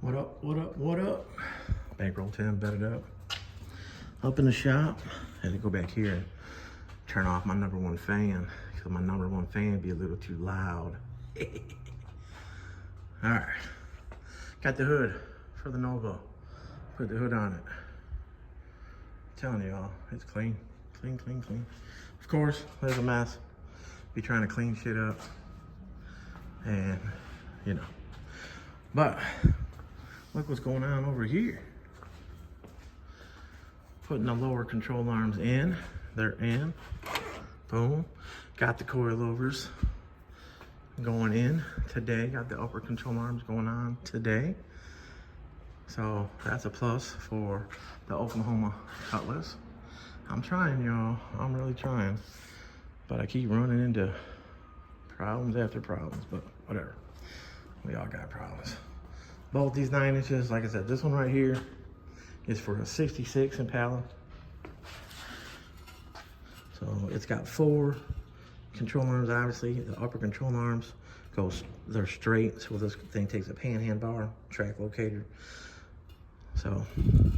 What up, what up, what up? Bankroll Tim, bedded up. Up in the shop. Had to go back here and turn off my number one fan because my number one fan be a little too loud. All right, got the hood for the Nova. Put the hood on it. I'm telling y'all, it's clean, clean, clean, clean. Of course, there's a mess. Be trying to clean shit up and, you know. But look what's going on over here. Putting the lower control arms in. They're in. Boom. Got the coilovers going in today. Got the upper control arms going on today. So that's a plus for the Oklahoma Cutlass. I'm trying, y'all. I'm really trying. But I keep running into problems after problems, but whatever. We all got problems. Both these 9 inches, like I said, this one right here is for a 66 Impala. So it's got 4 control arms, obviously. The upper control arms they're straight. So this thing takes a panhand bar, track locator. So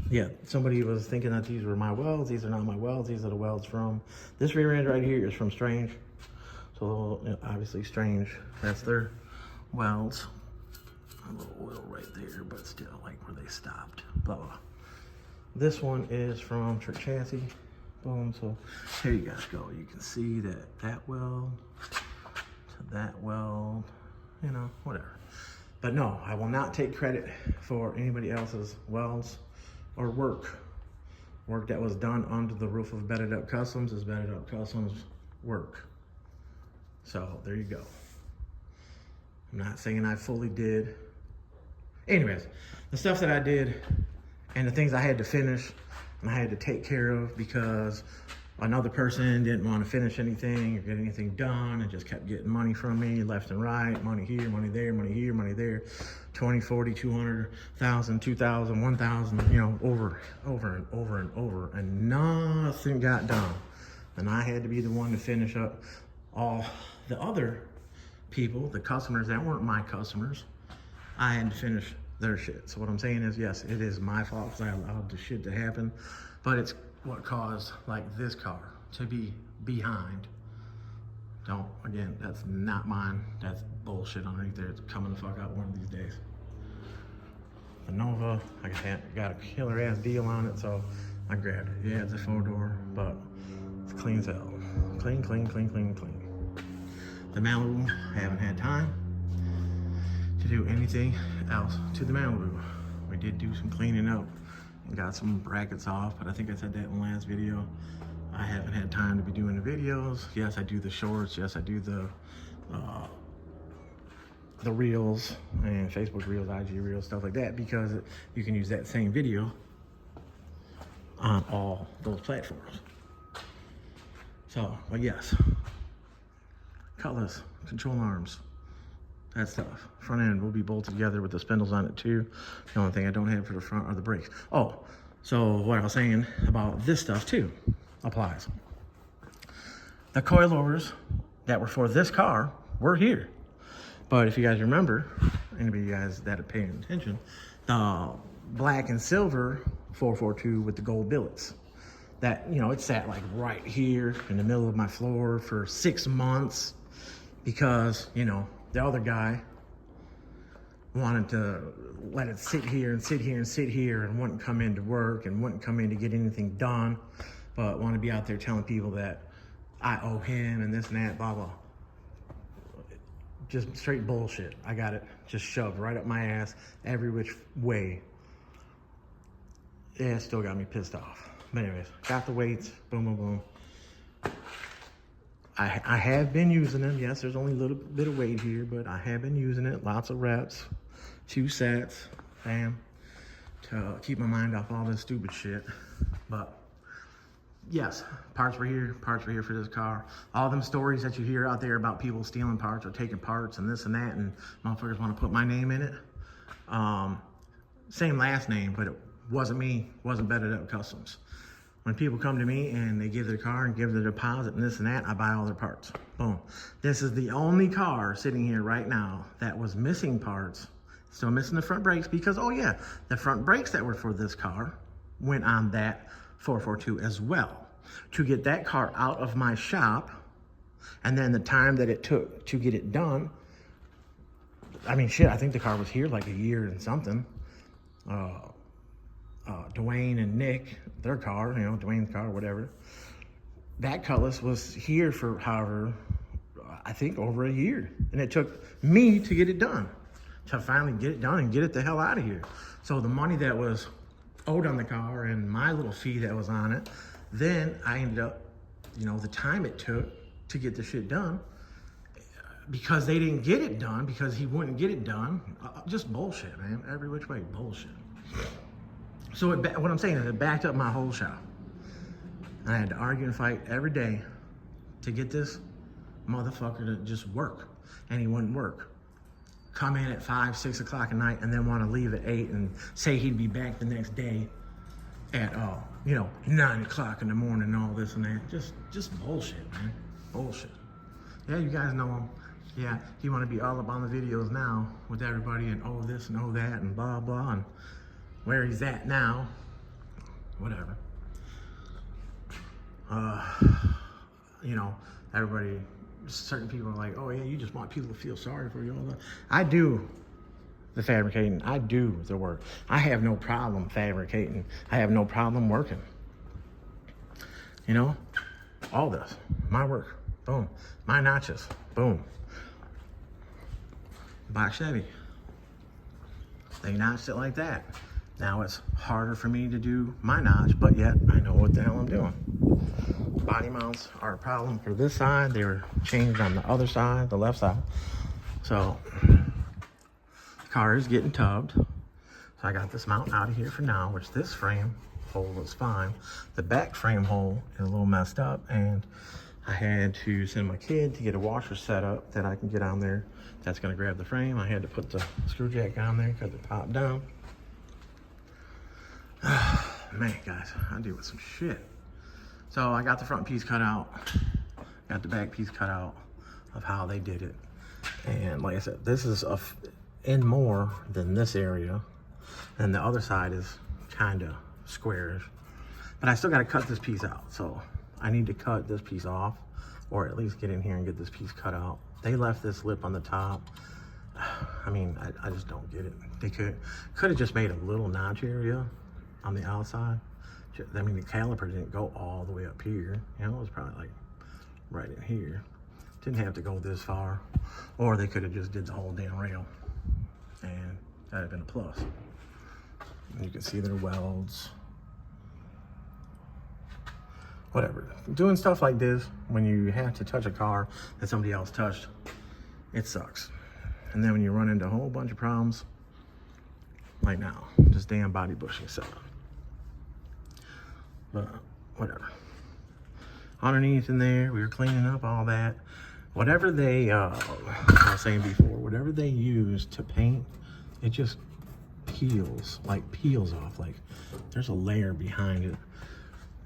yeah, somebody was thinking that these were my welds. These are not my welds. These are the welds from this rear end right here is from Strange. So obviously Strange, that's their welds. A little oil right there, but still like where they stopped, blah, blah. This one is from Trick Chassis. Boom, so here you guys go. You can see that weld to that weld, you know, whatever. But no, I will not take credit for anybody else's welds or work that was done under the roof of Bedded Up Customs is Bedded Up Customs work. So there you go. I'm not saying I fully did. Anyways, the stuff that I did and the things I had to finish and I had to take care of because another person didn't want to finish anything or get anything done and just kept getting money from me left and right, money here, money there, money here, money there, 20, 40, 200, 1,000, 2,000, 1,000, you know, over and over and over, and nothing got done. And I had to be the one to finish up all the other people, the customers that weren't my customers. I had to finish their shit. So what I'm saying is, yes, it is my fault because I allowed the shit to happen, but it's what caused like this car to be behind. Again, that's not mine. That's bullshit underneath there. It's coming the fuck out one of these days. The Nova, like I said, got a killer ass deal on it, so I grabbed it. Yeah, it's a 4-door, but it's clean as hell. Clean, clean, clean, clean, clean. The Malibu, I haven't had time to do anything else to the Malibu. We did do some cleaning up and got some brackets off, but I think I said that in the last video. I haven't had time to be doing the videos. Yes, I do the shorts. Yes, I do the reels and Facebook reels, IG reels, stuff like that, because you can use that same video on all those platforms. So, but yes, Cutlass, control arms, that stuff. Front end will be bolted together with the spindles on it too. The only thing I don't have for the front are the brakes. Oh, so what I was saying about this stuff too applies. The coilovers that were for this car were here. But if you guys remember, anybody of you guys that are paying attention, the black and silver 442 with the gold billets, that, you know, it sat like right here in the middle of my floor for 6 months because, you know, the other guy wanted to let it sit here and sit here and sit here and wouldn't come into work and wouldn't come in to get anything done, but want to be out there telling people that I owe him and this and that, blah, blah. Just straight bullshit. I got it just shoved right up my ass every which way. Yeah, it still got me pissed off. But anyways, got the weights, boom, boom, boom. I have been using them. Yes, there's only a little bit of weight here, but I have been using it. Lots of reps, 2 sets, bam, to keep my mind off all this stupid shit. But yes, parts were here for this car. All them stories that you hear out there about people stealing parts or taking parts and this and that, and motherfuckers want to put my name in it. Same last name, but it wasn't me, wasn't Bedded Up Customs. When people come to me and they give their car and give their deposit and this and that, I buy all their parts. Boom. This is the only car sitting here right now that was missing parts Still missing the front brakes because, oh yeah, the front brakes that were for this car went on that 442 as well. To get that car out of my shop, and then the time that it took to get it done, I mean, shit, I think the car was here like a year and something. Dwayne and Nick, their car, you know, Dwayne's car, whatever. That Cutlass was here for, however, I think over a year. And it took me to get it done, to finally get it done and get it the hell out of here. So the money that was owed on the car and my little fee that was on it, then I ended up, you know, the time it took to get the shit done, because they didn't get it done, because he wouldn't get it done. Just bullshit, man. Every which way, bullshit. So what I'm saying is it backed up my whole shop. I had to argue and fight every day to get this motherfucker to just work, and he wouldn't work. Come in at 5, 6 o'clock at night and then want to leave at 8 and say he'd be back the next day at, you know, 9 o'clock in the morning and all this and that. Just bullshit, man. Bullshit. Yeah, you guys know him. Yeah, he want to be all up on the videos now with everybody and oh this and oh that and blah, blah, and where he's at now. Whatever. You know, everybody, certain people are like, oh yeah, you just want people to feel sorry for you. All that. I do the fabricating. I do the work. I have no problem fabricating. I have no problem working. You know, all this, my work, boom. My notches, boom. By Chevy. They notched it like that. Now it's harder for me to do my notch, but yet I know what the hell I'm doing. Body mounts are a problem for this side. They were changed on the other side, the left side. So the car is getting tubbed. So I got this mount out of here for now, which this frame hole is fine. The back frame hole is a little messed up, and I had to send my kid to get a washer set up that I can get on there. That's gonna grab the frame. I had to put the screw jack on there because it popped down. Man, guys, I deal with some shit. So I got the front piece cut out, got the back piece cut out of how they did it. And like I said, this is in more than this area. And the other side is kind of squarish. But I still got to cut this piece out. So I need to cut this piece off, or at least get in here and get this piece cut out. They left this lip on the top. I mean, I just don't get it. They could have just made a little notch area on the outside. I mean, the caliper didn't go all the way up here. You know, it was probably like right in here. Didn't have to go this far. Or they could have just did the whole damn rail, and that'd have been a plus. And you can see their welds. Whatever. Doing stuff like this, when you have to touch a car that somebody else touched, it sucks. And then when you run into a whole bunch of problems, like now, this damn body bushing setup. But whatever. Underneath in there, we were cleaning up all that. Whatever they, I was saying before, whatever they use to paint, it just peels off. Like there's a layer behind it.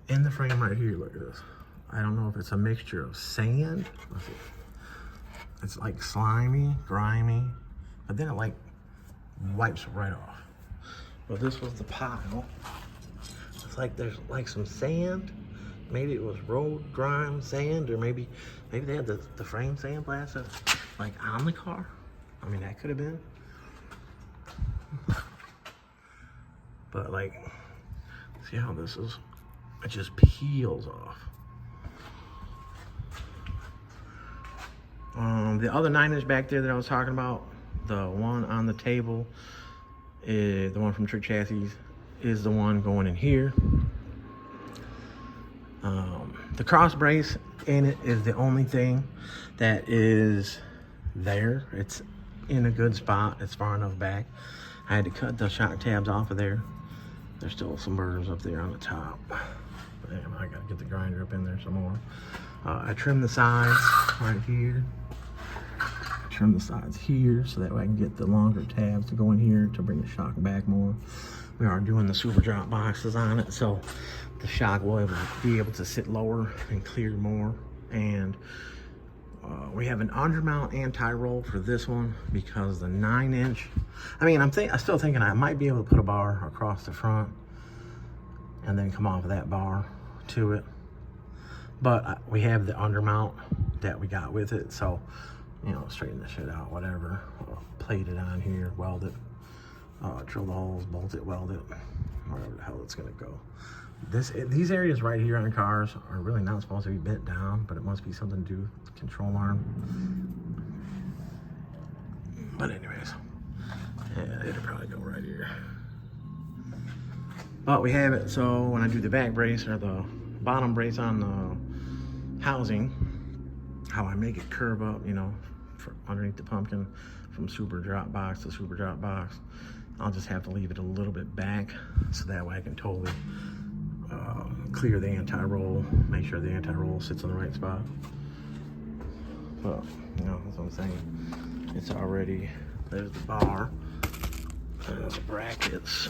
In the frame right here, look at this. I don't know if it's a mixture of sand. Let's see. It's like slimy, grimy, but then it like wipes right off. But this was the pile. It's like there's like some sand. Maybe it was road grime sand, or maybe they had the frame sandblasted like on the car. I mean, that could have been. But like, see how this is? It just peels off. The other 9-inch back there that I was talking about, the one on the table, the one from Trick Chassis, is the one going in here. The cross brace in it is the only thing that is there. It's in a good spot. It's far enough back. I had to cut the shock tabs off of there. There's still some burrs up there on the top. Damn, I gotta get the grinder up in there some more. I trimmed the sides right here. Trim the sides here so that way I can get the longer tabs to go in here to bring the shock back more. We are doing the super drop boxes on it, so the shock will be able to sit lower and clear more. And We have an undermount anti-roll for this one because the 9-inch. I mean, I'm still thinking I might be able to put a bar across the front and then come off of that bar to it. But we have the undermount that we got with it, so you know, straighten the shit out, whatever. Plate it on here, weld it, drill the holes, bolt it, weld it, wherever the hell it's gonna go. These areas right here on cars are really not supposed to be bent down, but it must be something to do with the control arm. But anyways, yeah, it'll probably go right here. But we have it, so when I do the back brace or the bottom brace on the housing, how I make it curve up, you know, for underneath the pumpkin from super drop box to super drop box, I'll just have to leave it a little bit back so that way I can totally clear the anti-roll, make sure the anti-roll sits in the right spot. Well, you know, that's what I'm saying. It's already, there's the bar, and there's brackets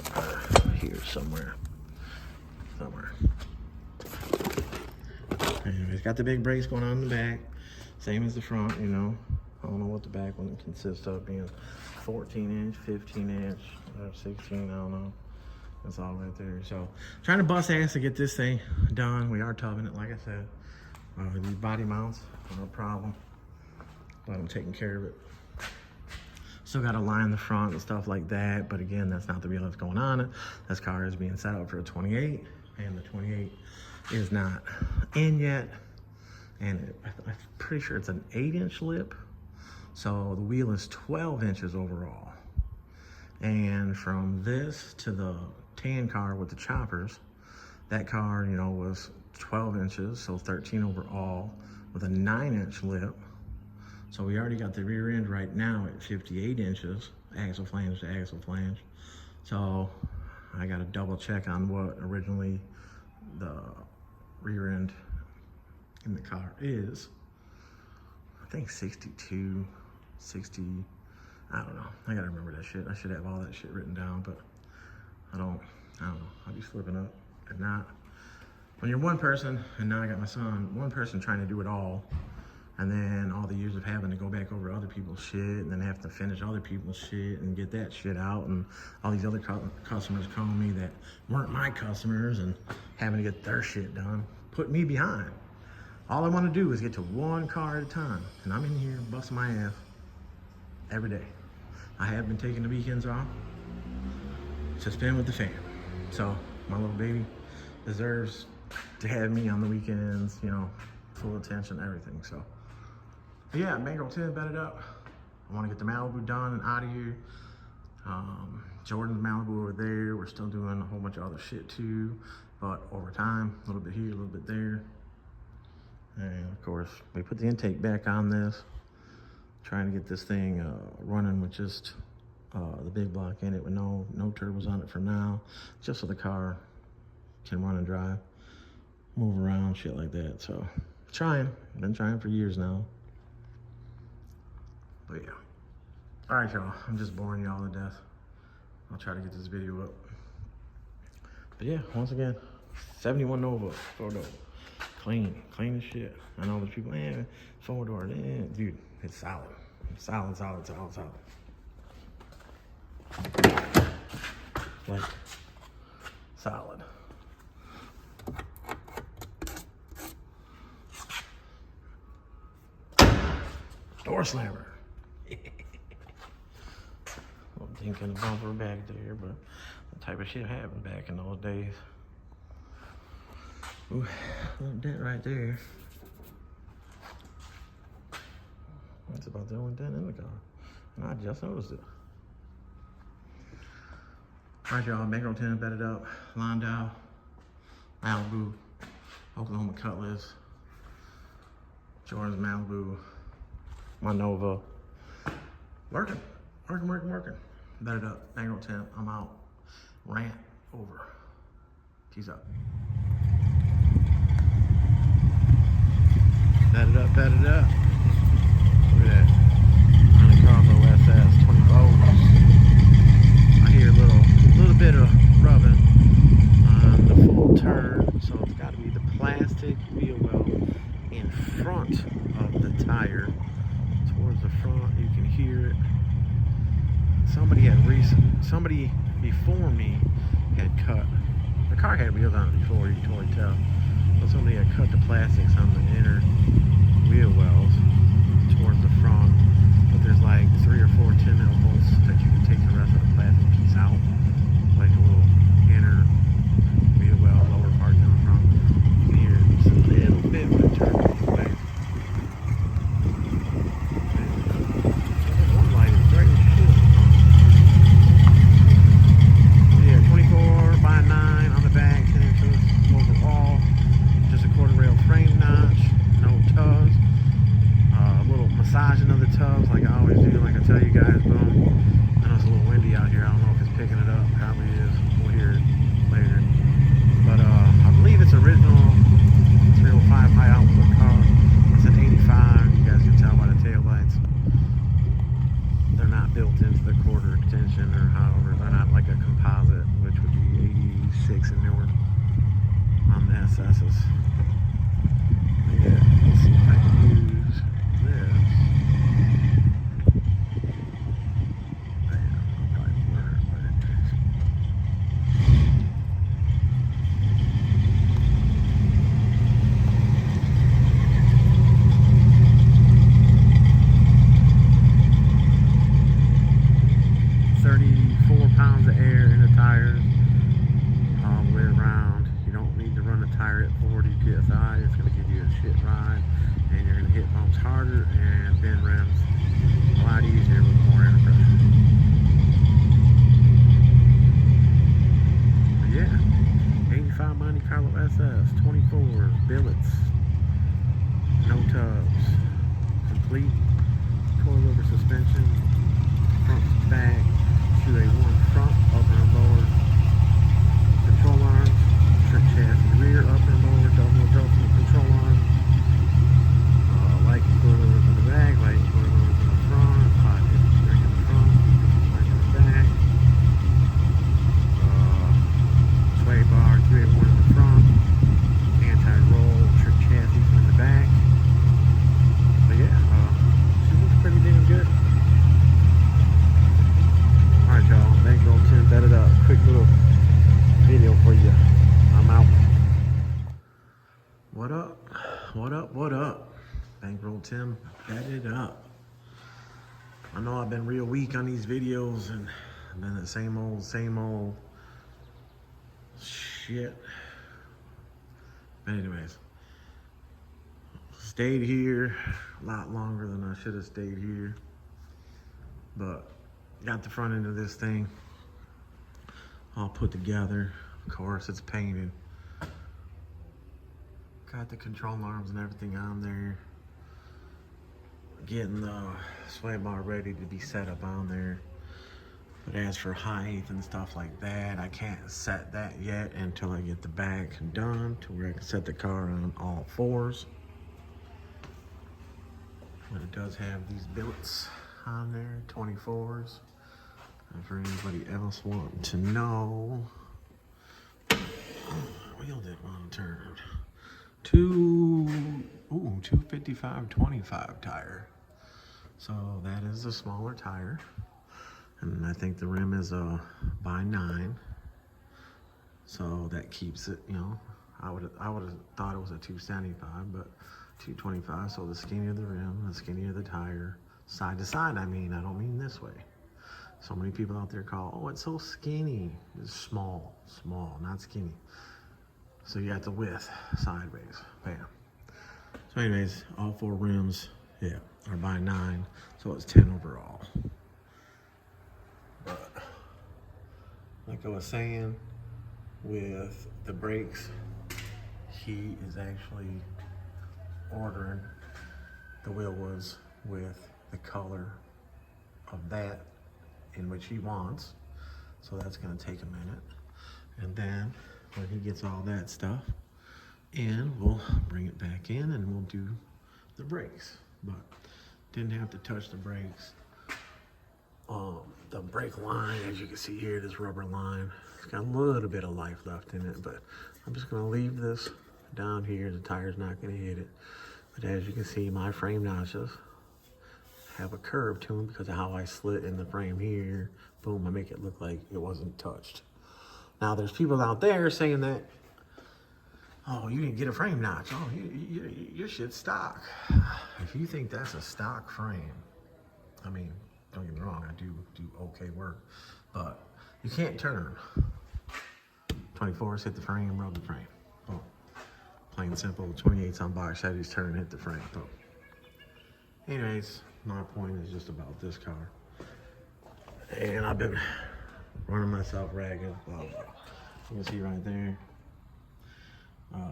here somewhere. Anyways, got the big brace going on in the back, same as the front, you know. I don't know what the back one consists of, being 14-inch, 15-inch, or 16, I don't know. That's all right there. So, trying to bust ass to get this thing done. We are tubbing it, like I said. These body mounts are no problem, but I'm taking care of it. Still got to line the front and stuff like that, but again, that's not the wheel that's going on it. This car is being set up for a 28, and the 28 is not in yet. And I'm pretty sure it's an 8-inch lip. So the wheel is 12 inches overall. And from this to the tan car with the choppers, that car, you know, was 12 inches, so 13 overall with a 9-inch lip. So we already got the rear end right now at 58 inches, axle flange to axle flange. So I got to double check on what originally the rear end in the car is. I think 62, 60, I don't know. I gotta remember that shit. I should have all that shit written down, but I don't know. I'll be slipping up. If not, when you're one person, and now I got my son, one person trying to do it all, and then all the years of having to go back over other people's shit, and then have to finish other people's shit and get that shit out, and all these other customers calling me that weren't my customers and having to get their shit done, put me behind. All I want to do is get to one car at a time, and I'm in here busting my ass every day. I have been taking the weekends off to spend with the fam. So my little baby deserves to have me on the weekends, you know, full attention, everything. So, but yeah, Bankroll Tim bedded up. I want to get the Malibu done and out of here. Jordan's Malibu over there. We're still doing a whole bunch of other shit too, but over time, a little bit here, a little bit there. And of course, we put the intake back on this, trying to get this thing running with just the big block in it with no turbos on it for now, just so the car can run and drive, move around, shit like that. So been trying for years now. But yeah, all right, y'all, I'm just boring y'all to death. I'll try to get this video up. But yeah, once again, 71 Nova, 4-door. Clean as shit. I know there's people, 4-door, dude, it's solid. Solid. Like, solid. Door slammer. Little dink in the bumper back there, but that type of shit happened back in those days. Ooh, little dent right there. That's about the only dent in the car. And I just noticed it. All right, y'all, Bankroll Tim bedded up. Landau, Malibu, Oklahoma Cutlass, Jordan's Malibu, my Nova. Working. Bedded up, Bankroll Tim, I'm out. Rant over. Peace out. Bedded up. Look at that. Honey Combo SS 20 volts. I hear a little bit of rubbing on the full turn, so it's got to be the plastic wheel well in front of the tire somebody before me had cut, the car had wheels on it before, you can totally tell. So somebody had cut the plastics on the inner wheel wells towards the front. But there's like 3 or 4 10-mil bolts that you can take the rest of the plastic piece out. Like a little inner wheel well, lower part down front. You can hear it just a little bit when it turns the way. One light is bright as shit. Yeah, 24 by 9 on the back, 10 inches overall. Just a quarter rail frame notch, no tubs. A little massaging of the tubs like I always do, like I tell you guys. Boom. I know it's a little windy out here. I don't know if it's picking it up. Probably is. We'll hear it later. But I believe it's original 305 high output car. It's an 85. You guys can tell by the tail lights. They're not built into the quarter extension or however. They're not like a composite, which would be 86 and newer on the SS's. Yeah, let's see if I can use this. I'll probably blur it, but anyways. £34 of air in the tires all the way around. You don't need to run the tire at 40 psi. It's going to give you a shit ride, and you're going to hit bumps harder and bend rims a lot easier with more air pressure. But yeah, 85 Monte Carlo SS, 24 billets, no tubs, complete coilover suspension, front to back, 2A1 front, upper and lower control arms, trick chassis rear, upper and lower, double adjustable control arms, light coilovers in the back, light coilovers in the front, hot hidden spring in the front, spring in the back, sway bar, 2A1 in the front, anti-roll, trick chassis in the back. But yeah, she looks pretty damn good. Alright y'all, Bankroll Tim bedded up. Quick little video for you. I'm out. What up? What up? What up? Bankroll Tim bedded up. I know I've been real weak on these videos and I've been the same old shit. But anyways, stayed here a lot longer than I should have stayed here. But got the front end of this thing all put together. Of course, it's painted. Got the control arms and everything on there. Getting the sway bar ready to be set up on there. But as for height and stuff like that, I can't set that yet until I get the back done to where I can set the car on all fours. But it does have these billets on there, 24s. And for anybody else wanting to know, wheel did one turn. 255/25 tire. So that is a smaller tire. And I think the rim is a by 9. So that keeps it, you know, I would have thought it was a 275, but 225. So the skinnier the rim, the skinnier the tire. Side to side, I mean, I don't mean this way. So many people out there call, oh, it's so skinny. It's small, not skinny. So you got the width sideways, bam. So anyways, all 4 rims, yeah, are by 9, so it's 10 overall. But like I was saying, with the brakes, he is actually ordering the wheel was with the color of that in which he wants. So that's gonna take a minute. And then when he gets all that stuff in, we'll bring it back in and we'll do the brakes. But didn't have to touch the brakes. The brake line, as you can see here, this rubber line, it's got a little bit of life left in it, but I'm just gonna leave this down here. The tire's not gonna hit it. But as you can see, my frame notches have a curve to them because of how I slit in the frame here Boom, I make it look like it wasn't touched. Now there's people out there saying that, oh, you didn't get a frame notch. Oh, your shit's stock. If you think that's a stock frame, I mean, don't get me wrong, I do okay work, but you can't turn. 24s hit the frame, rub the frame. Boom. Plain and simple. 28s on box Chevys turn, hit the frame. Boom. Anyways, my point is just about this car. And I've been running myself ragged. Blah, blah. You can see right there.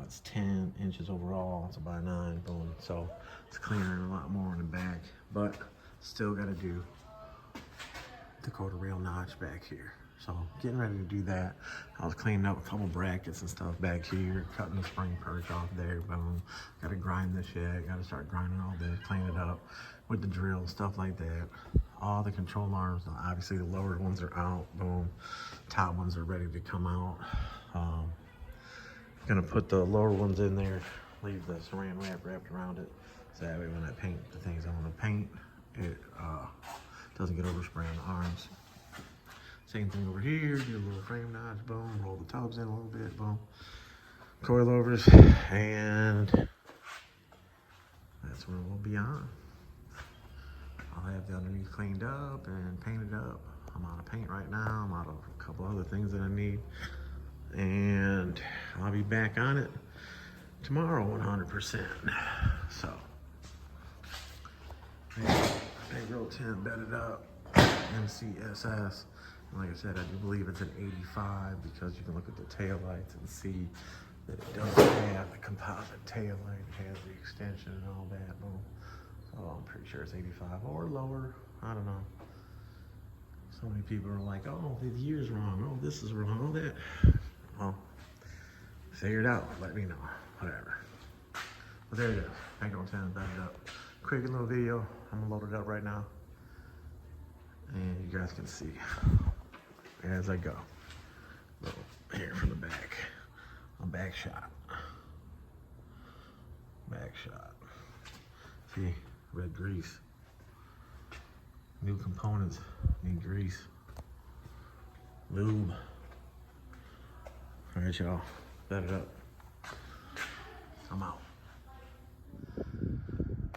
It's 10 inches overall. It's about 9. Boom. So it's cleaner a lot more in the back, but still got to do Dakota rail notch back here. So getting ready to do that. I was cleaning up a couple brackets and stuff back here, cutting the spring perch off there. Boom. Got to grind this shit. Got to start grinding all this, clean it up with the drill, stuff like that. All the control arms, obviously the lower ones are out. Boom. Top ones are ready to come out. Gonna put the lower ones in there, leave the saran wrap wrapped around it, so that way when I paint the things I want to paint, it doesn't get overspray on the arms. Same thing over here, do a little frame notch, boom, roll the tubs in a little bit, boom. Coilovers, and that's where we'll be on. I'll have the underneath cleaned up and painted up. I'm out of paint right now, I'm out of a couple other things that I need. And I'll be back on it tomorrow 100%. So, Bankroll Tim bedded up, MCSS. Like I said, I do believe it's an 85 because you can look at the tail lights and see that it does have the composite tail light. It has the extension and all that. Boom. So I'm pretty sure it's 85 or lower. I don't know. So many people are like, oh, the year's wrong. Oh, this is wrong. All that. Well, figure it out. Let me know. Whatever. But there it is. Bankroll Tim bedded up. Quick little video. I'm gonna load it up right now, and you guys can see as I go. Here from the back. A back shot. Back shot. See, red grease. New components. Need grease. Lube. All right, y'all. Bet it up. I'm out.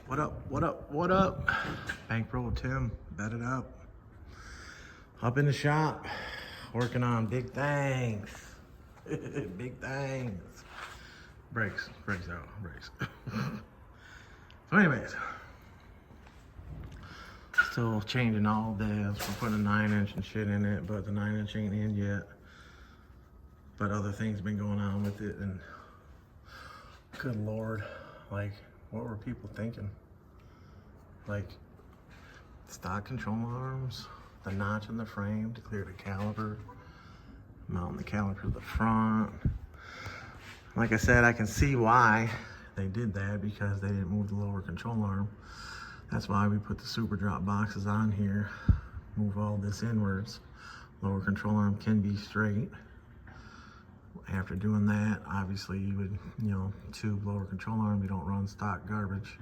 What up? What up? What up? Bankroll Tim, bet it up. Up in the shop, working on big things. Big things. Brakes out, brakes. So anyways, still changing all this. We're putting a 9-inch and shit in it, but the 9-inch ain't in yet. But other things been going on with it, and good Lord, like, what were people thinking? Like, stock control arms, the notch in the frame to clear the caliper, mounting the caliper to the front. Like I said, I can see why they did that, because they didn't move the lower control arm. That's why we put the super drop boxes on here, move all this inwards. Lower control arm can be straight. After doing that, obviously you would, tube lower control arm. You don't run stock garbage.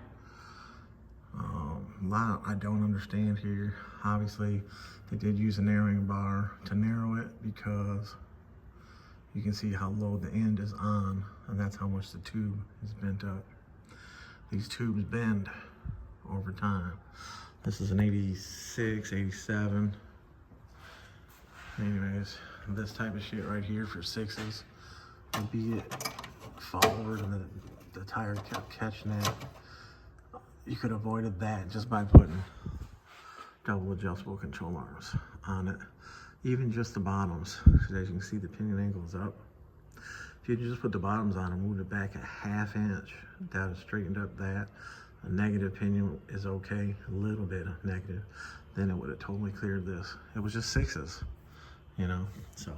A lot I don't understand here. Obviously, they did use a narrowing bar to narrow it, because you can see how low the end is on, and that's how much the tube is bent up. These tubes bend over time. This is an 86, 87. Anyways, this type of shit right here for 6s would be it forward, and the tire kept catching it. You could have avoided that just by putting double adjustable control arms on it. Even just the bottoms, because as you can see, the pinion angle is up. If you just put the bottoms on and moved it back a 1/2 inch, that would have straightened up that. A negative pinion is okay, a little bit of negative, then it would have totally cleared this. It was just 6s, so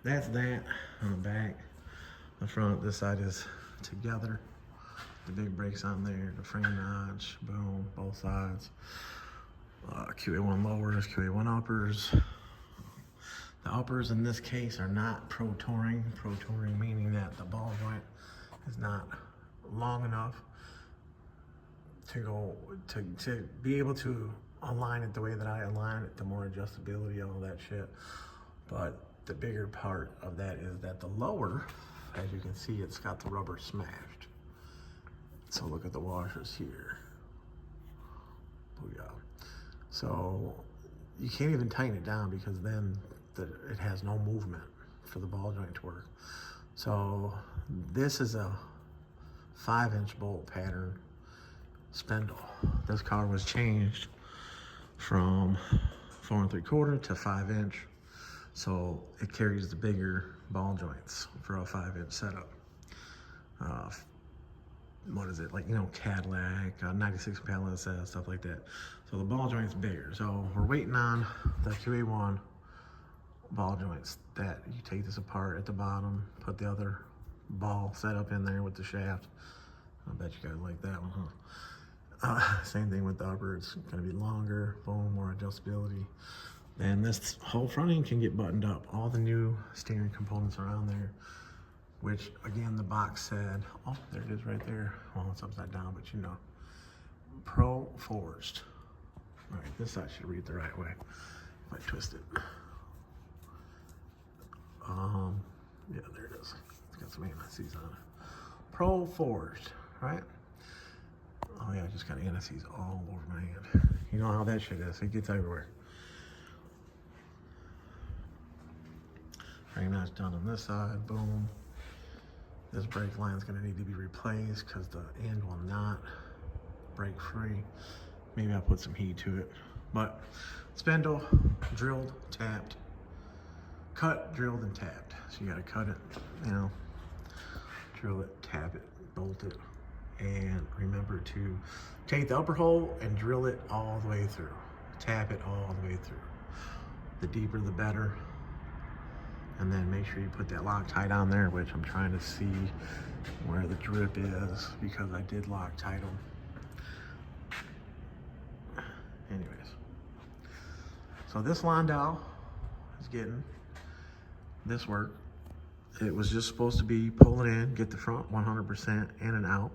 that's that on the back. The front, this side is together. The big brakes on there, the frame notch, boom, both sides. QA1 lowers, QA1 uppers. The uppers in this case are not pro touring. Pro touring meaning that the ball joint is not long enough to be able to align it the way that I align it, the more adjustability, all that shit. But the bigger part of that is that the lower, as you can see, it's got the rubber smashed. So look at the washers here. Booyah. So you can't even tighten it down because then it has no movement for the ball joint to work. So this is a 5-inch bolt pattern spindle. This car was changed from 4 3/4 to 5-inch. So it carries the bigger ball joints for a 5-inch setup. What is it, like, you know, Cadillac, 96 Palace, stuff like that. So the ball joint's bigger. So we're waiting on the QA1 ball joints that you take this apart at the bottom, put the other ball setup in there with the shaft. I bet you guys like that one, huh? Same thing with the upper. It's gonna be longer, boom, more adjustability. And this whole front end can get buttoned up. All the new steering components are on there, which again, the box said, oh, there it is right there. Well, it's upside down, but you know, Pro Forged. All right, this side should read the right way if I twist it. Yeah, there it is. It's got some anti-seize on it. Pro Forged, right? Oh yeah, I just got anti-seize all over my hand. You know how that shit is, it gets everywhere. Frame notch done on this side, boom. This brake line is gonna need to be replaced because the end will not break free. Maybe I'll put some heat to it. But spindle, drilled, tapped, cut, drilled, and tapped. So you gotta cut it, you know, drill it, tap it, bolt it, and remember to take the upper hole and drill it all the way through. Tap it all the way through. The deeper the better. And then make sure you put that Loctite on there, which I'm trying to see where the drip is because I did Loctite them. Anyways, so this Landau is getting this work. It was just supposed to be pull it in, get the front 100% in and out.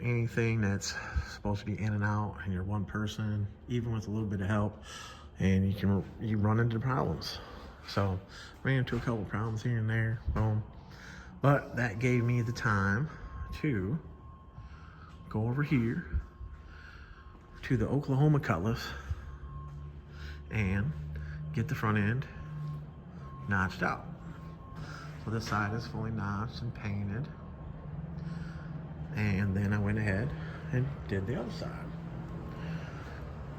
Anything that's supposed to be in and out and you're one person, even with a little bit of help, and you run into problems. So ran into a couple problems here and there, boom. But that gave me the time to go over here to the Oklahoma cutlass and get the front end notched out. So this side is fully notched and painted. And then I went ahead and did the other side.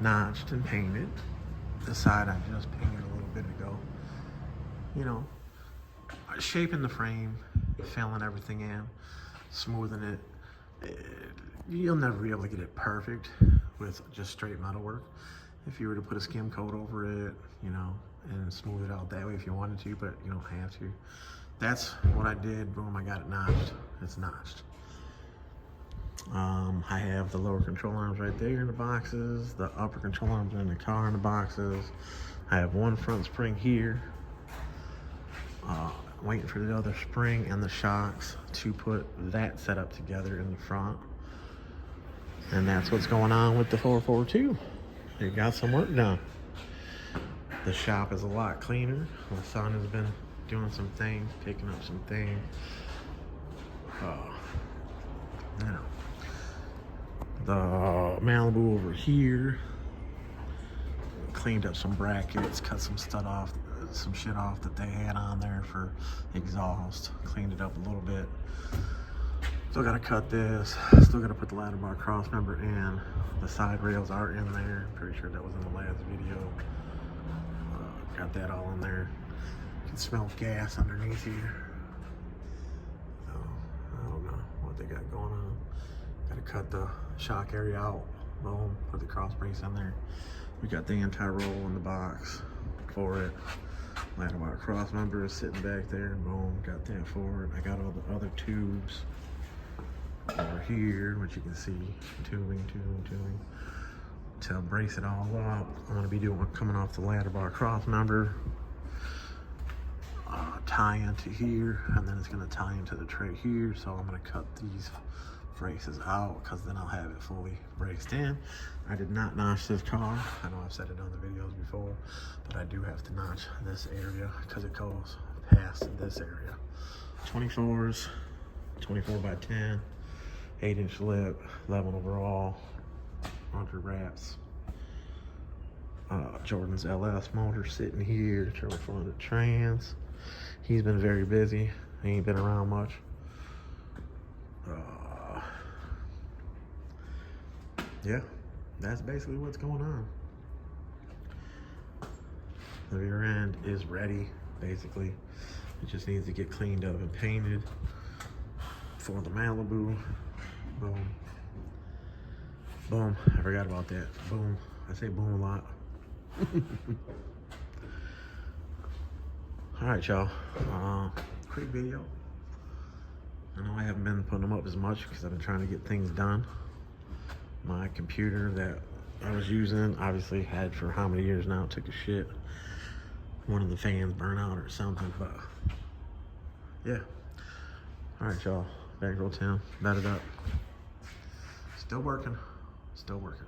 Notched and painted. This side I just painted a little bit ago. You know, shaping the frame, filling everything in, smoothing it. You'll never be able to get it perfect with just straight metal work. If you were to put a skim coat over it, you know, and smooth it out that way if you wanted to, but you don't have to. That's what I did. Boom, I got it notched. It's notched. I have the lower control arms right there in the boxes. The upper control arms are in the car in the boxes. I have one front spring here. Waiting for the other spring and the shocks to put that setup together in the front. And that's what's going on with the 442. It got some work done. The shop is a lot cleaner. My son has been doing some things, picking up some things. You know, the Malibu over here, cleaned up some brackets, cut some stuff off, some shit off that they had on there for exhaust, cleaned it up a little bit. Still gotta cut this, still gotta put the ladder bar cross member in. The side rails are in there, pretty sure that was in the last video. Got that all in there. You can smell gas underneath here. So, I don't know what they got going on. Gotta cut the shock area out, boom, put the cross brace in there. We got the anti-roll in the box for it. Ladder bar cross member is sitting back there, and boom, got that for it. I got all the other tubes over here, which you can see, tubing, to brace it all up. I'm gonna be doing coming off the ladder bar cross member, tie into here, and then it's gonna tie into the tray here. So I'm gonna cut these braces out, because then I'll have it fully braced in. I did not notch this car. I know I've said it on the videos before, but I do have to notch this area because it goes past this area. 24s, 24 by 10, 8-inch lip, 11 overall, 100 wraps. Jordan's LS motor sitting here, turbo 400 trans. He's been very busy. He ain't been around much. Yeah, that's basically what's going on. The rear end is ready, basically. It just needs to get cleaned up and painted for the Malibu. Boom. Boom. I forgot about that. Boom. I say boom a lot. Alright, y'all. Quick video. I know I haven't been putting them up as much because I've been trying to get things done. My computer that I was using, obviously had for how many years now, took a shit. One of the fans burned out or something, but yeah. Alright, y'all. Bankroll Tim, batted up. Still working. Still working.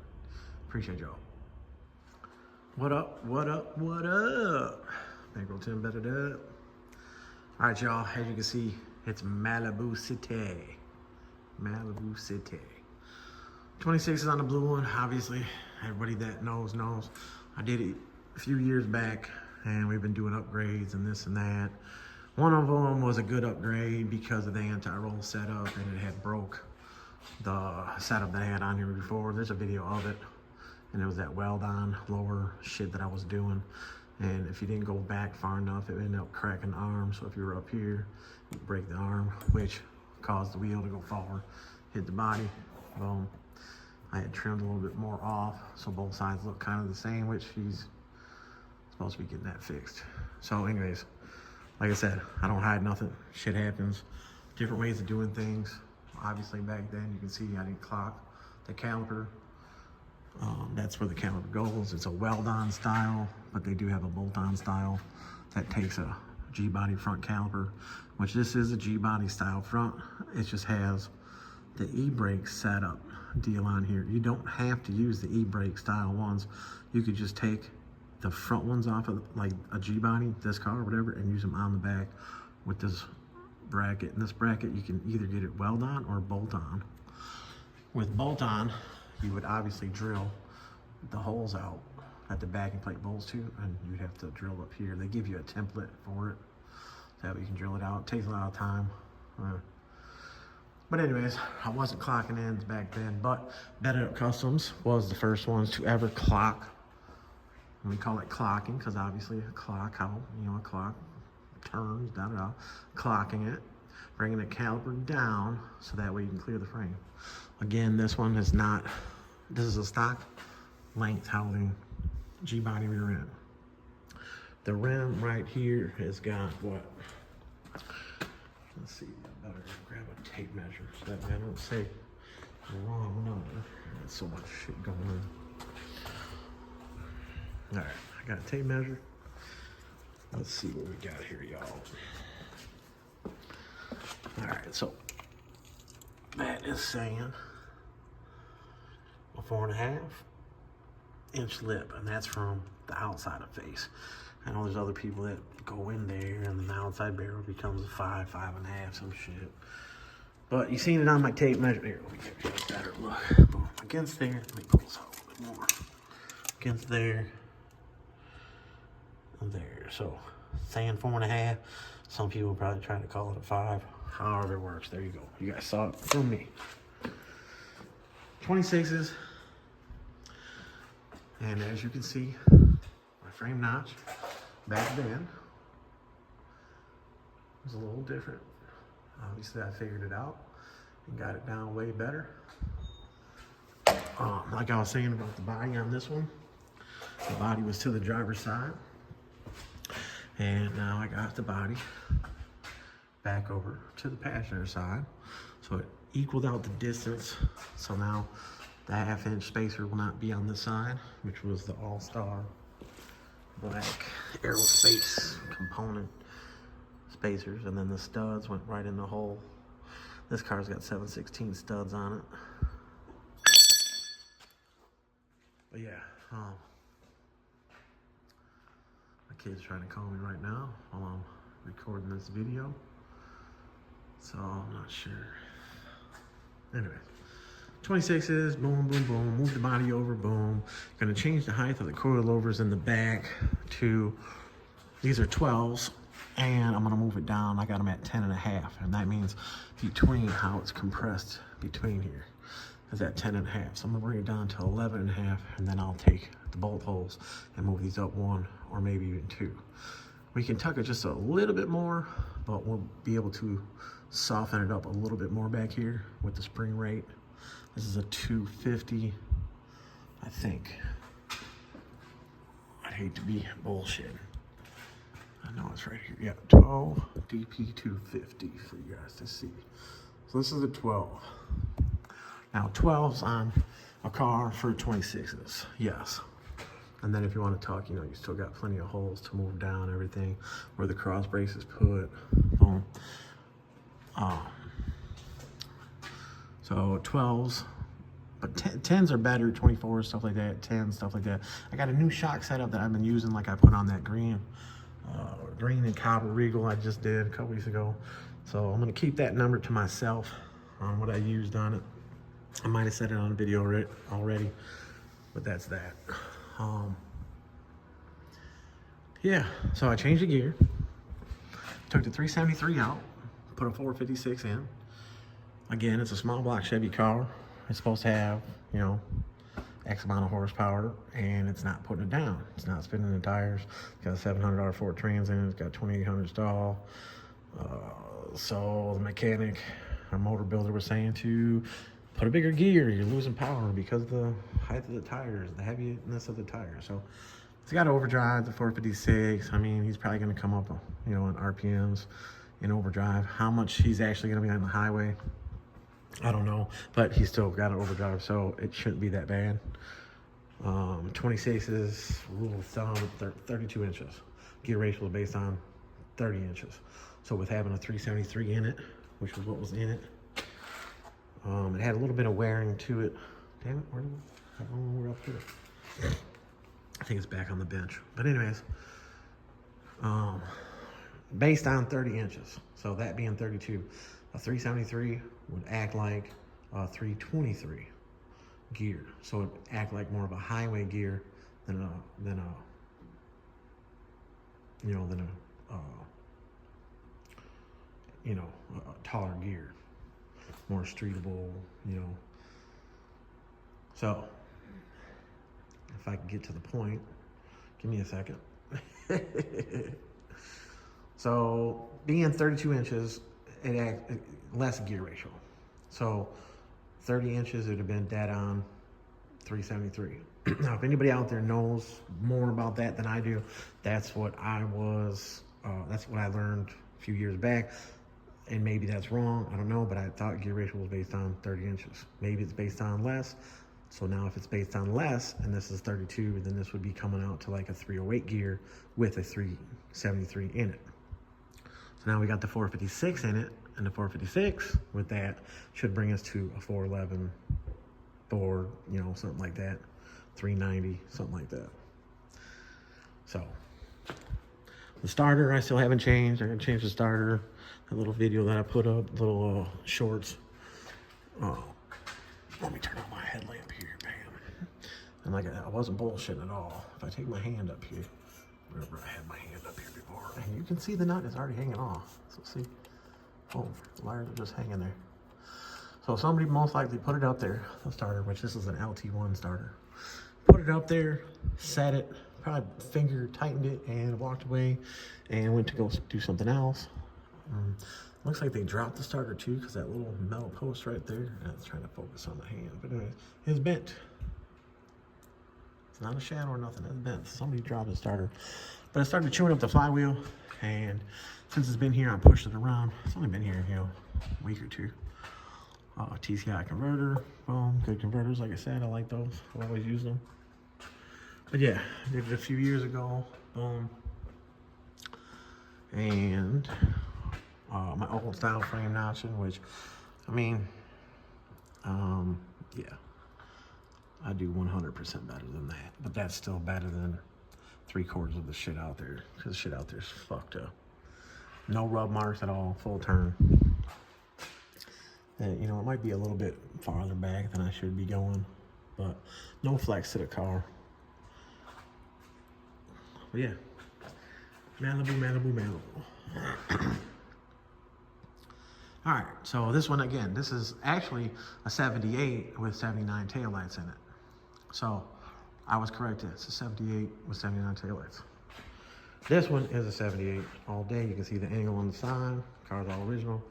Appreciate y'all. What up? What up? What up? Bankroll Tim, batted up. Alright, y'all. As you can see, it's Malibu City. Malibu City. 26 is on the blue one, obviously. Everybody that knows. I did it a few years back, and we've been doing upgrades and this and that. One of them was a good upgrade because of the anti-roll setup, and it had broke the setup that I had on here before. There's a video of it, and it was that weld-on lower shit that I was doing. And if you didn't go back far enough, it ended up cracking the arm. So if you were up here, you'd break the arm, which caused the wheel to go forward, hit the body. Boom. I had trimmed a little bit more off, so both sides look kind of the same, which he's supposed to be getting that fixed. So anyways, like I said, I don't hide nothing. Shit happens. Different ways of doing things. Obviously back then, you can see I didn't clock the caliper. That's where the caliper goes. It's a weld-on style, but they do have a bolt-on style that takes a G-body front caliper, which this is a G-body style front. It just has the e-brake setup deal on here. You don't have to use the e-brake style ones. You could just take the front ones off of like a G-body, this car or whatever, and use them on the back with this bracket. And this bracket, you can either get it weld on or bolt on. With bolt on, you would obviously drill the holes out at the backing plate bolts too, and you'd have to drill up here. They give you a template for it, so that way you can drill it out. It takes a lot of time. But anyways, I wasn't clocking ends back then, but Better Up Kustoms was the first ones to ever clock. And we call it clocking because obviously a clock, how, you know, a clock turns, clocking it, bringing the caliper down so that way you can clear the frame. Again, this one is not, this is a stock length housing G-body rear end. The rim right here has got what? Let's see, I better grab a tape measure so that I don't say the wrong number. There's so much shit going on. All right, I got a tape measure. Let's see what we got here, y'all. All right, so that is saying a 4.5 inch lip, and that's from the outside of face. I know there's other people that go in there and then the outside barrel becomes a 5, 5.5, some shit. But you seen it on my tape measure. Here, let me give you a better look. Boom. Against there, let me pull this out a little bit more. Against there, and there. So, saying 4.5. Some people probably try to call it a 5. However it works. There you go. You guys saw it from me. 26s. And as you can see, my frame notch back then was a little different. Obviously, I figured it out and got it down way better. Like I was saying about the body on this one, the body was to the driver's side. And now I got the body back over to the passenger side. So it equaled out the distance. So now the 1/2 inch spacer will not be on this side, which was the all-star black aerospace component spacers. And then the studs went right in the hole This car's got 7/16 studs on it. But yeah, my kid's trying to call me right now while I'm recording this video. So I'm not sure. Anyway, 26s, boom, boom, boom. Move the body over, boom. Gonna change the height of the coilovers in the back to, these are 12s, and I'm gonna move it down. I got them at 10.5, and that means between how it's compressed between here is at 10.5. So I'm gonna bring it down to 11.5, and then I'll take the bolt holes and move these up 1 or maybe even 2. We can tuck it just a little bit more, but we'll be able to soften it up a little bit more back here with the spring rate. This is a 250, I think. I'd hate to be bullshit. I know it's right here. Yeah, 12 DP 250 for you guys to see. So this is a 12. Now 12's on a car for 26s, yes. And then if you want to talk, you know, you still got plenty of holes to move down, everything, where the cross brace is put, boom. So 12s, but 10s are better, 24s, stuff like that, 10s, stuff like that. I got a new shock setup that I've been using, like I put on that green and copper Regal I just did a couple weeks ago. So I'm gonna keep that number to myself on what I used on it. I might have said it on a video already, but that's that. Yeah, so I changed the gear, took the 373 out, put a 456 in. Again, it's a small block Chevy car. It's supposed to have, you know, X amount of horsepower, and it's not putting it down. It's not spinning the tires. It's got a $700 Ford Trans in it. It's got 2,800 stall. So the mechanic, our motor builder, was saying to put a bigger gear. You're losing power because of the height of the tires, the heaviness of the tires. So it's got overdrive, the 456. I mean, he's probably going to come up, you know, in RPMs in overdrive. How much he's actually going to be on the highway, I don't know, but he's still got an overdrive, so it shouldn't be that bad. 26s, rule of thumb, 32 inches. Gear ratio is based on 30 inches. So with having a 373 in it, which was what was in it, it had a little bit of wearing to it. Damn it, where else put it? I think it's back on the bench. But anyways, based on 30 inches. So that being 32, a 373 would act like a 323 gear. So it act like more of a highway gear than a taller gear, more streetable, you know. So if I can get to the point, give me a second. So being 32 inches, less gear ratio. So 30 inches, it would have been dead on 373. Now, if anybody out there knows more about that than I do, that's what I learned a few years back. And maybe that's wrong, I don't know, but I thought gear ratio was based on 30 inches. Maybe it's based on less. So now if it's based on less, and this is 32, then this would be coming out to like a 308 gear with a 373 in it. So now we got the 456 in it, and the 456 with that should bring us to a 411, you know, something like that, 390, something like that. So the starter, I still haven't changed. I'm gonna change the starter. That little video that I put up, little shorts. Let me turn on my headlamp here, bam. And like I wasn't bullshitting at all. If I take my hand up here, remember I had my hand up here before, and you can see the nut is already hanging off. So see, oh, the wires are just hanging there. So somebody most likely put it up there, the starter, which this is an LT1 starter. Put it up there, set it, probably finger tightened it, and walked away, and went to go do something else. Looks like they dropped the starter too, because that little metal post right there, and it's trying to focus on the hand. But anyways, it's bent. It's not a shadow or nothing, it's bent. Somebody dropped the starter. But I started chewing up the flywheel, and since it's been here, I pushed it around. It's only been here, you know, a week or two. TCI converter, boom, good converters, like I said, I like those. I always use them. But yeah, I did it a few years ago, boom. And my old style frame notching, which I mean, yeah, I do 100% better than that, but that's still better than 3/4 of the shit out there, because the shit out there's fucked up. No rub marks at all, full turn. And, you know, it might be a little bit farther back than I should be going, but no flex to the car. But yeah, Malibu, Malibu, Malibu. All right, so this one again, this is actually a 78 with 79 taillights in it. So I was correct, it's a 78 with 79 taillights. This one is a 78 all day. You can see the angle on the side, car's all original.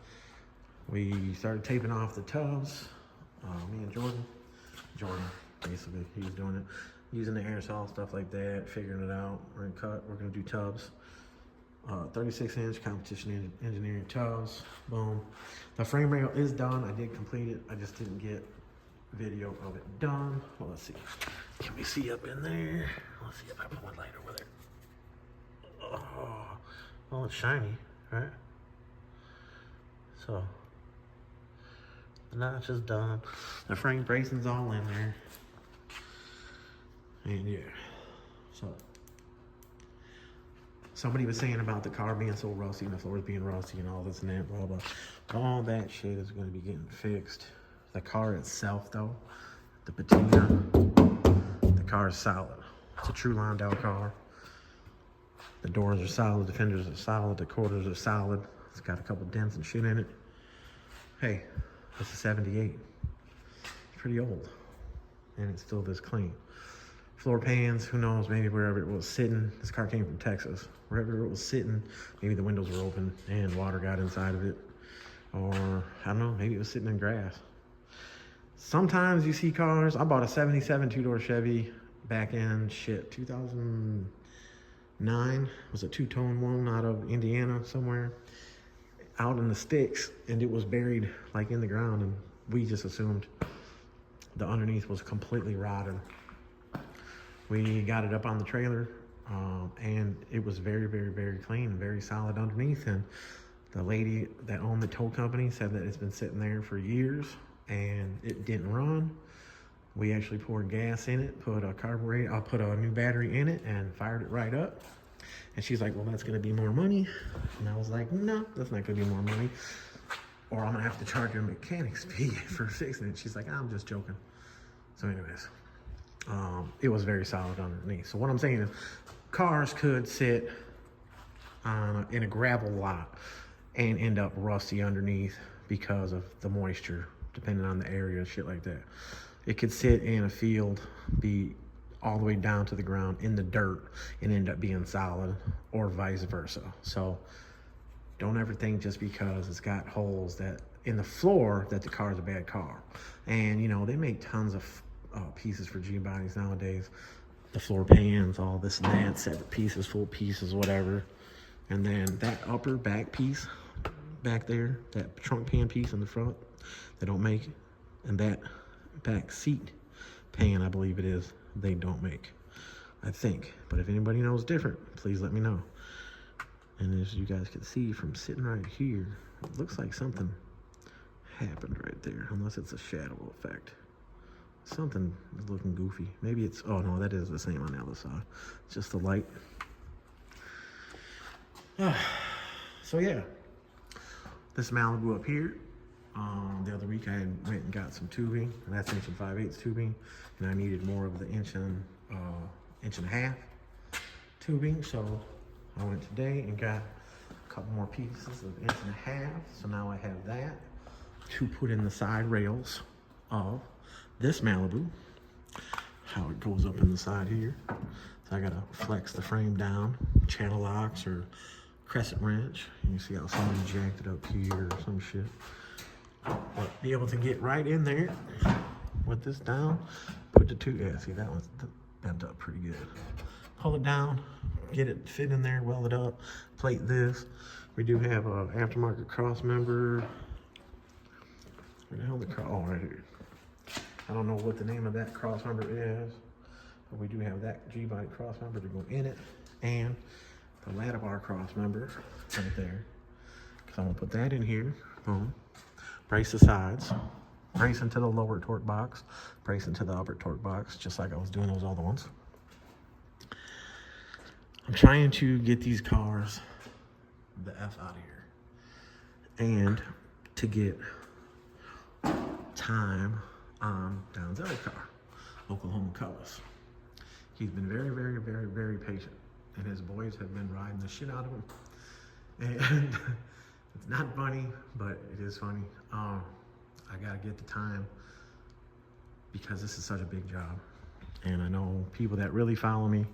We started taping off the tubs, me and Jordan, basically, he was doing it, using the air saw, stuff like that, figuring it out. We're gonna cut, we're gonna do tubs. 36-inch competition engineering tubs, boom. The frame rail is done, I did complete it, I just didn't get video of it done. Well, let's see, can we see up in there? Let's see if I put my light over there. Oh, well, it's shiny, right? So, the notch is done. The frame bracing's all in there. And yeah, so. Somebody was saying about the car being so rusty and the floors being rusty and all this and that, blah, blah. All that shit is gonna be getting fixed. The car itself though, the patina, the car is solid. It's a true Landau car. The doors are solid, the fenders are solid, the quarters are solid. It's got a couple dents and shit in it. Hey, it's a 78. It's pretty old, and it's still this clean. Floor pans, who knows, maybe wherever it was sitting. This car came from Texas. Wherever it was sitting, maybe the windows were open and water got inside of it. Or, I don't know, maybe it was sitting in grass. Sometimes you see cars, I bought a 77 two-door Chevy back in, 2009. It was a two-tone one out of Indiana somewhere, out in the sticks, and it was buried like in the ground, and we just assumed the underneath was completely rotted. We got it up on the trailer, and it was very, very, very clean and very solid underneath. And the lady that owned the tow company said that it's been sitting there for years and it didn't run. We actually poured gas in it, put a carburetor, I put a new battery in it and fired it right up. And she's like, well, that's gonna be more money. And I was like, no, that's not gonna be more money. Or I'm gonna have to charge your mechanics fee for fixing it. She's like, I'm just joking. So anyways. It was very solid underneath. So what I'm saying is cars could sit in a gravel lot and end up rusty underneath because of the moisture, depending on the area and shit like that. It could sit in a field, be all the way down to the ground in the dirt and end up being solid, or vice versa. So don't ever think just because it's got holes that in the floor that the car is a bad car. And you know, they make tons of pieces for G-bodies nowadays. The floor pans, all this and that, separate pieces, full pieces, whatever. And then that upper back piece back there, that trunk pan piece in the front, they don't make. And that back seat pan, I believe it is, they don't make, I think. But if anybody knows different, please let me know. And as you guys can see from sitting right here, it looks like something happened right there, unless it's a shadow effect. Something is looking goofy. Maybe it's, oh no, that is the same on the other side. It's just the light. So yeah, this Malibu up here. The other week I went and got some tubing, and that's 1.5" tubing, and I needed more of the 1.5" tubing. So I went today and got a couple more pieces of 1.5". So now I have that to put in the side rails of this Malibu, how it goes up in the side here. So I gotta flex the frame down, channel locks or crescent wrench. And you see how somebody jacked it up here or some shit. But be able to get right in there with this down, put the two, yeah, see that one's bent up pretty good. Pull it down, get it fit in there, weld it up, plate this. We do have a aftermarket cross member. Where the hell the cross, oh, right here. I don't know what the name of that cross member is, but we do have that G-body cross member to go in it, and the Landau cross member right there. So I'm gonna put that in here, boom. brace the sides, brace into the lower torque box, brace into the upper torque box, just like I was doing those other ones. I'm trying to get these cars the F out of here and to get time on Don's other car, Oklahoma Colors. He's been very, very, very, very patient, and his boys have been riding the shit out of him. And it's not funny, but it is funny. I gotta get the time because this is such a big job. And I know people that really follow me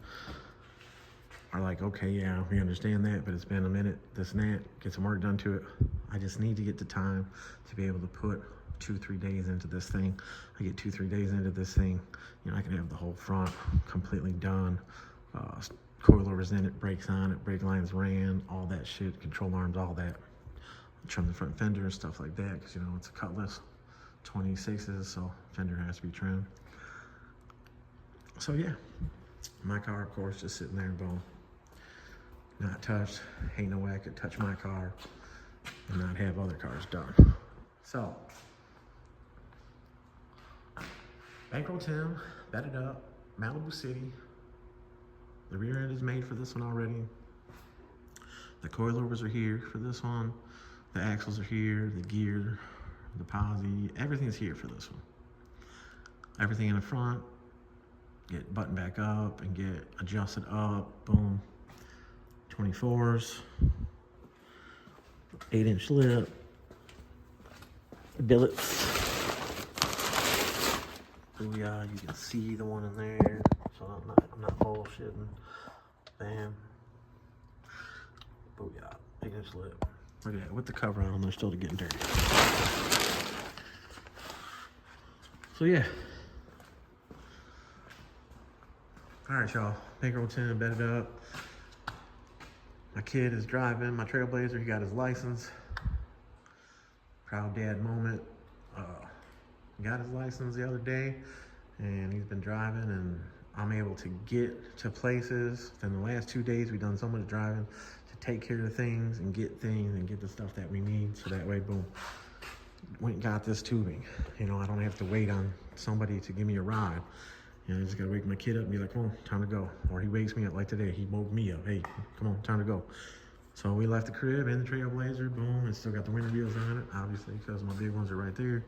are like, okay, yeah, we understand that, but it's been a minute, this and that, get some work done to it. I just need to get the time to be able to put 2-3 days into this thing. I get 2-3 days into this thing, you know, I can have the whole front completely done, coilovers in it, brakes on it, brake lines ran, all that shit, control arms, all that. Trim the front fender and stuff like that, because you know it's a Cutlass 26s, so fender has to be trimmed. So yeah, my car, of course, just sitting there, boom, not touched. Ain't no way I could touch my car and not have other cars done. So, Bankroll Tim, bedded up, Malibu City. The rear end is made for this one already. The coilovers are here for this one. The axles are here, the gear, the posi, everything's here for this one. Everything in the front, get buttoned back up and get adjusted up, boom. 24s, 8-inch lip, billets. Booyah, you can see the one in there, so I'm not bullshitting. Bam. Booyah, 8-inch lip. Look at that, with the cover on, they're still getting dirty. So yeah. All right, y'all, Bankroll Tim bedded up. My kid is driving my Trailblazer, he got his license. Proud dad moment. Got his license the other day, and he's been driving, and I'm able to get to places. In the last 2 days, we've done so much driving to take care of things and get the stuff that we need. So that way, boom, went and got this tubing. You know, I don't have to wait on somebody to give me a ride. You know, I just gotta wake my kid up and be like, come on, time to go. Or he wakes me up like today, he woke me up. Hey, come on, time to go. So we left the crib in the Trailblazer, boom, it's still got the winter wheels on it, obviously, because my big ones are right there.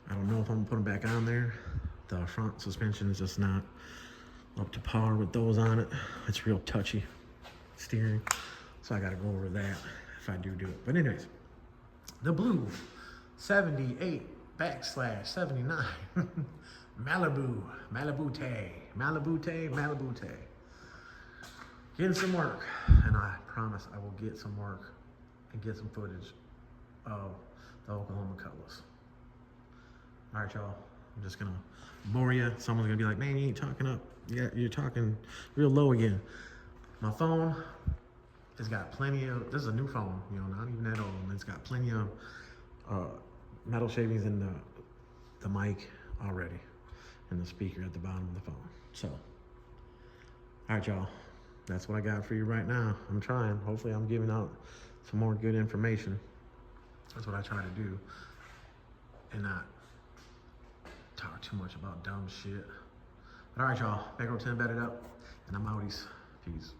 I don't know if I'm gonna put them back on there. The front suspension is just not up to par with those on it. It's real touchy steering, so I gotta go over that if I do it. But anyways, the blue 78/79 Malibute. Getting some work, and I promise I will get some work and get some footage of the Oklahoma Cutlass. All right, y'all, I'm just gonna bore you. Someone's gonna be like, man, you ain't talking up. Yeah, you're talking real low again. My phone has got plenty of, this is a new phone, you know, not even that old. It's got plenty of metal shavings in the mic already, and the speaker at the bottom of the phone. So, all right, y'all, that's what I got for you right now. I'm trying. Hopefully I'm giving out some more good information. That's what I try to do, and not talk too much about dumb shit. But all right, y'all, Bankroll Tim bedded up, and I'm outies. Peace.